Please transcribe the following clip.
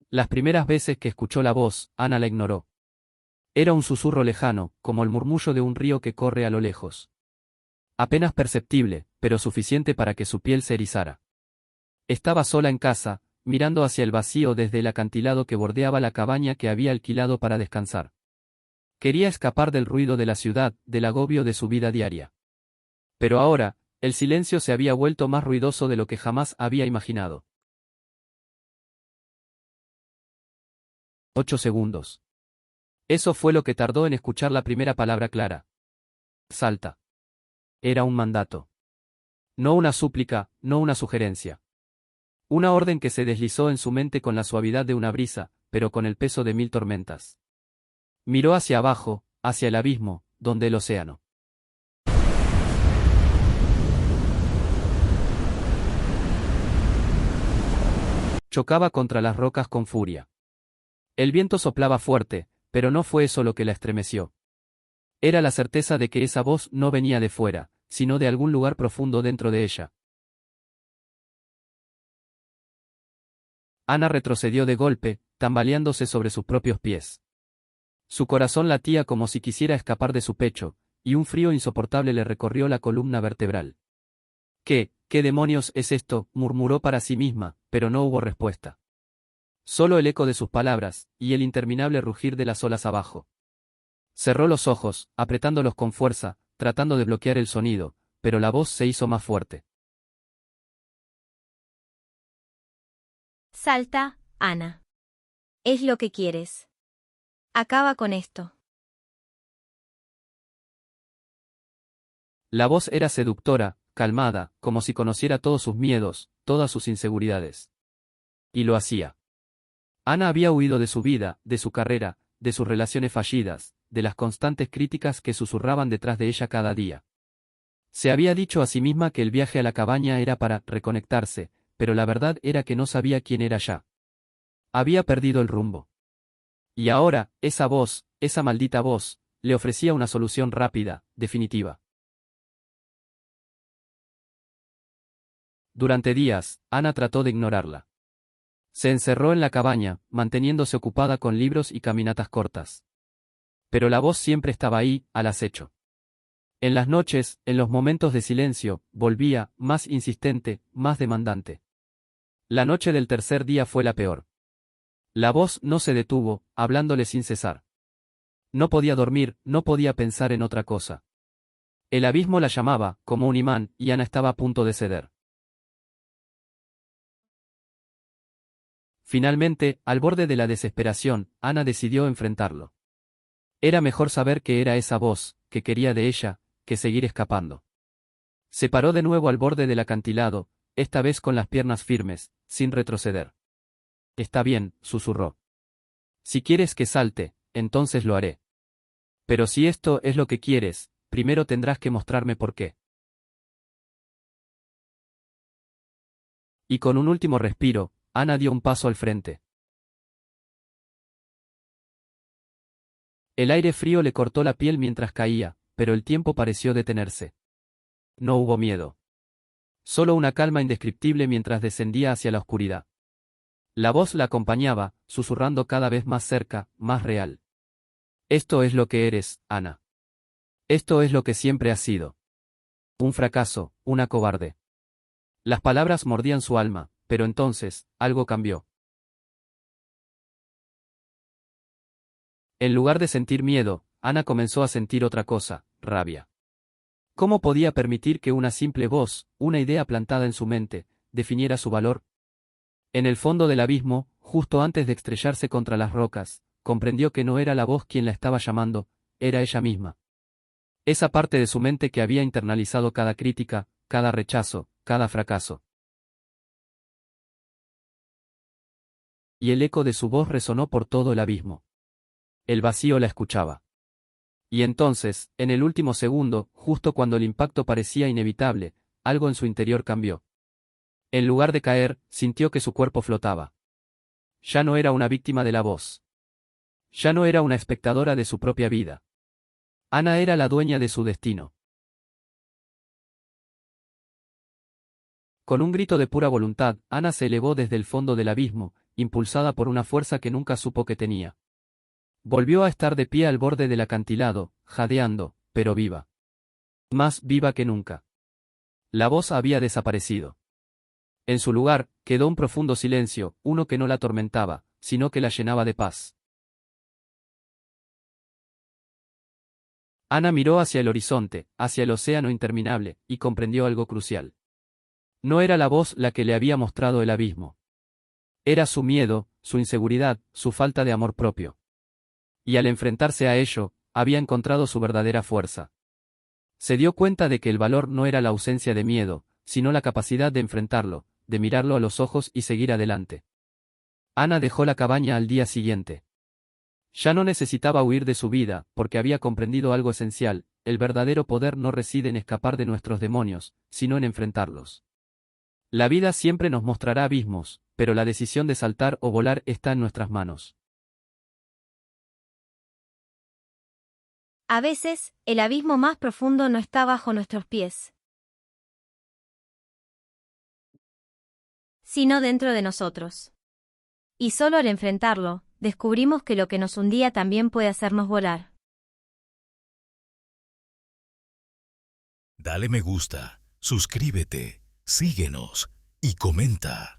Las primeras veces que escuchó la voz, Ana la ignoró. Era un susurro lejano, como el murmullo de un río que corre a lo lejos. Apenas perceptible, pero suficiente para que su piel se erizara. Estaba sola en casa, mirando hacia el vacío desde el acantilado que bordeaba la cabaña que había alquilado para descansar. Quería escapar del ruido de la ciudad, del agobio de su vida diaria. Pero ahora, el silencio se había vuelto más ruidoso de lo que jamás había imaginado. 8 segundos. Eso fue lo que tardó en escuchar la primera palabra clara. Salta. Era un mandato. No una súplica, no una sugerencia. Una orden que se deslizó en su mente con la suavidad de una brisa, pero con el peso de 1000 tormentas. Miró hacia abajo, hacia el abismo, donde el océano. Chocaba contra las rocas con furia. El viento soplaba fuerte, pero no fue eso lo que la estremeció. Era la certeza de que esa voz no venía de fuera, sino de algún lugar profundo dentro de ella. Ana retrocedió de golpe, tambaleándose sobre sus propios pies. Su corazón latía como si quisiera escapar de su pecho, y un frío insoportable le recorrió la columna vertebral. ¿Qué demonios es esto?, murmuró para sí misma, pero no hubo respuesta. Solo el eco de sus palabras, y el interminable rugir de las olas abajo. Cerró los ojos, apretándolos con fuerza, tratando de bloquear el sonido, pero la voz se hizo más fuerte. Salta, Ana. Es lo que quieres. Acaba con esto. La voz era seductora, calmada, como si conociera todos sus miedos, todas sus inseguridades. Y lo hacía. Ana había huido de su vida, de su carrera, de sus relaciones fallidas, de las constantes críticas que susurraban detrás de ella cada día. Se había dicho a sí misma que el viaje a la cabaña era para reconectarse, pero la verdad era que no sabía quién era ya. Había perdido el rumbo. Y ahora, esa voz, esa maldita voz, le ofrecía una solución rápida, definitiva. Durante días, Ana trató de ignorarla. Se encerró en la cabaña, manteniéndose ocupada con libros y caminatas cortas. Pero la voz siempre estaba ahí, al acecho. En las noches, en los momentos de silencio, volvía, más insistente, más demandante. La noche del tercer día fue la peor. La voz no se detuvo, hablándole sin cesar. No podía dormir, no podía pensar en otra cosa. El abismo la llamaba, como un imán, y Ana estaba a punto de ceder. Finalmente, al borde de la desesperación, Ana decidió enfrentarlo. Era mejor saber que era esa voz, que quería de ella, que seguir escapando. Se paró de nuevo al borde del acantilado, esta vez con las piernas firmes, sin retroceder. Está bien, susurró. Si quieres que salte, entonces lo haré. Pero si esto es lo que quieres, primero tendrás que mostrarme por qué. Y con un último respiro, Ana dio un paso al frente. El aire frío le cortó la piel mientras caía, pero el tiempo pareció detenerse. No hubo miedo. Solo una calma indescriptible mientras descendía hacia la oscuridad. La voz la acompañaba, susurrando cada vez más cerca, más real. Esto es lo que eres, Ana. Esto es lo que siempre has sido. Un fracaso, una cobarde. Las palabras mordían su alma, pero entonces, algo cambió. En lugar de sentir miedo, Ana comenzó a sentir otra cosa, rabia. ¿Cómo podía permitir que una simple voz, una idea plantada en su mente, definiera su valor? En el fondo del abismo, justo antes de estrellarse contra las rocas, comprendió que no era la voz quien la estaba llamando, era ella misma. Esa parte de su mente que había internalizado cada crítica, cada rechazo, cada fracaso. Y el eco de su voz resonó por todo el abismo. El vacío la escuchaba. Y entonces, en el último segundo, justo cuando el impacto parecía inevitable, algo en su interior cambió. En lugar de caer, sintió que su cuerpo flotaba. Ya no era una víctima de la voz. Ya no era una espectadora de su propia vida. Ana era la dueña de su destino. Con un grito de pura voluntad, Ana se elevó desde el fondo del abismo, impulsada por una fuerza que nunca supo que tenía. Volvió a estar de pie al borde del acantilado, jadeando, pero viva. Más viva que nunca. La voz había desaparecido. En su lugar, quedó un profundo silencio, uno que no la atormentaba, sino que la llenaba de paz. Ana miró hacia el horizonte, hacia el océano interminable, y comprendió algo crucial. No era la voz la que le había mostrado el abismo. Era su miedo, su inseguridad, su falta de amor propio. Y al enfrentarse a ello, había encontrado su verdadera fuerza. Se dio cuenta de que el valor no era la ausencia de miedo, sino la capacidad de enfrentarlo, de mirarlo a los ojos y seguir adelante. Ana dejó la cabaña al día siguiente. Ya no necesitaba huir de su vida, porque había comprendido algo esencial: el verdadero poder no reside en escapar de nuestros demonios, sino en enfrentarlos. La vida siempre nos mostrará abismos, pero la decisión de saltar o volar está en nuestras manos. A veces, el abismo más profundo no está bajo nuestros pies, sino dentro de nosotros. Y solo al enfrentarlo, descubrimos que lo que nos hundía también puede hacernos volar. Dale me gusta, suscríbete, síguenos y comenta.